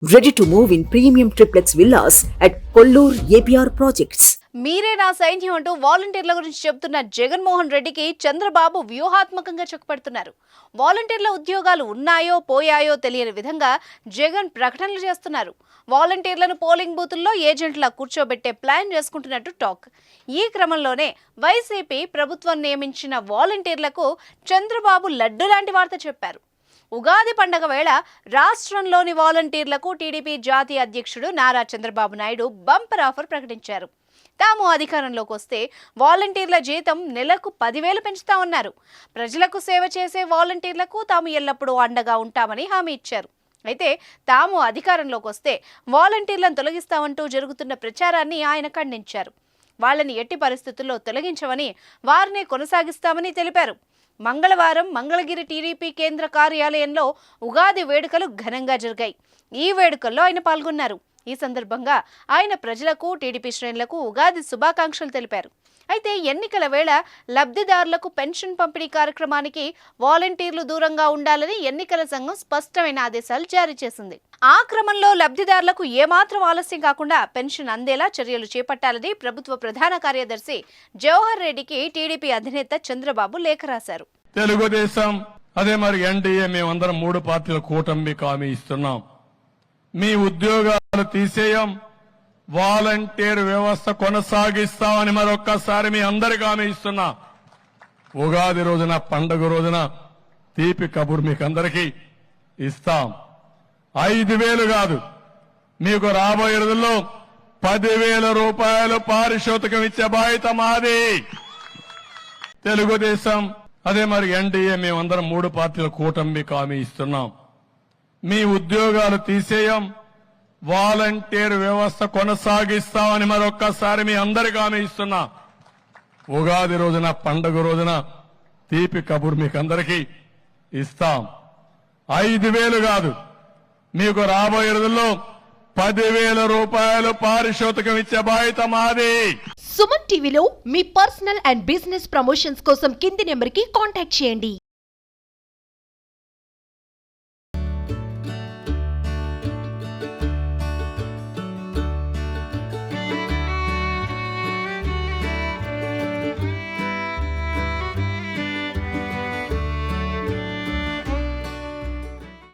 Ready to move in premium triplex villas at Kollur APR projects. మీరే నా సైన్యం అంటూ వాలంటీర్ల గురించి చెబుతున్న జగన్మోహన్ రెడ్డికి చంద్రబాబు వ్యూహాత్మకంగా చెక్కుపెడుతున్నారు. వాలంటీర్ల ఉద్యోగాలు ఉన్నాయో పోయాయో తెలియని విధంగా జగన్ ప్రకటనలు చేస్తున్నారు. వాలంటీర్లను పోలింగ్ బూతుల్లో ఏజెంట్లా కూర్చోబెట్టే ప్లాన్ చేసుకుంటున్నట్టు టాక్. ఈ క్రమంలోనే వైసీపీ ప్రభుత్వం నియమించిన వాలంటీర్లకు చంద్రబాబు లడ్డు లాంటి వార్త చెప్పారు. ఉగాది పండగ వేళ రాష్ట్రంలోని వాలంటీర్లకు టీడీపీ జాతీయ అధ్యక్షుడు నారా చంద్రబాబు నాయుడు బంపర్ ఆఫర్ ప్రకటించారు. తాము అధికారంలోకి వస్తే వాలంటీర్ల జీతం నెలకు 10,000 పెంచుతామన్నారు. ప్రజలకు సేవ చేసే వాలంటీర్లకు తాము ఎల్లప్పుడూ అండగా ఉంటామని హామీ ఇచ్చారు. అయితే తాము అధికారంలోకి వస్తే వాలంటీర్లను తొలగిస్తామంటూ జరుగుతున్న ప్రచారాన్ని ఆయన ఖండించారు. వాళ్ళని ఎట్టి పరిస్థితుల్లో తొలగించమని, వారిని కొనసాగిస్తామని తెలిపారు. మంగళవారం మంగళగిరి టీడీపీ కేంద్ర కార్యాలయంలో ఉగాది వేడుకలు ఘనంగా జరిగాయి. ఈ వేడుకల్లో ఆయన పాల్గొన్నారు. ఈ సందర్భంగా ఆయన ప్రజలకు, టీడీపీ శ్రేణులకు ఉగాది శుభాకాంక్షలు తెలిపారు. అయితే ఎన్నికల వేళ లబ్ధిదారులకు పెన్షన్ పంపిణీ కార్యక్రమానికి వాలంటీర్లు దూరంగా ఉండాలని ఎన్నికల సంఘం స్పష్టమైన ఆదేశాలు జారీ చేసింది. ఆ క్రమంలో లబ్ధిదారులకు ఏమాత్రం ఆలస్యం కాకుండా పెన్షన్ అందేలా చర్యలు చేపట్టాలని ప్రభుత్వ ప్రధాన కార్యదర్శి జవహర్ రెడ్డికి టీడీపీ అధినేత చంద్రబాబు లేఖ రాశారు. తెలుగుదేశం అదే మరి ఎన్డీఏ మేమందరం 3 పార్టీల కూటమి హామీ ఇస్తున్నాం. మీ ఉద్యోగాలు తీసేయం, వాలంటీర్ వ్యవస్థ కొనసాగిస్తామని మరొక్కసారి మీ అందరికీ హామీ ఇస్తున్నా. ఉగాది రోజున, పండుగ రోజున తీపి కబురు మీకు అందరికీ ఇస్తాం. 5,000 కాదు, మీకు రాబోయే రోజుల్లో 10,000 రూపాయలు పారితోషికం ఇచ్చే బాధ్యత మాది. తెలుగుదేశం అదే మరి ఎన్డీఏ మేమందరం 3 పార్టీల కూటమి హామీ ఇస్తున్నాం. మీ ఉద్యోగాలు తీసేయం, వాలంటీర్ వ్యవస్థ కొనసాగిస్తామని మరొక్కసారి మీ అందరికీ హామీ ఇస్తున్నా. ఉగాది రోజున, పండుగ రోజున తీపి కబురు మీకు అందరికీ ఇస్తాం. 5,000 కాదు, మీకు రాబోయే రోజుల్లో 10,000 రూపాయలు పారితోషికం ఇచ్చే బాధ్యత మాది. సుమన్ టీవీలో మీ పర్సనల్ అండ్ బిజినెస్ ప్రమోషన్స్ కోసం కింది నెంబర్కి కాంటాక్ట్ చేయండి.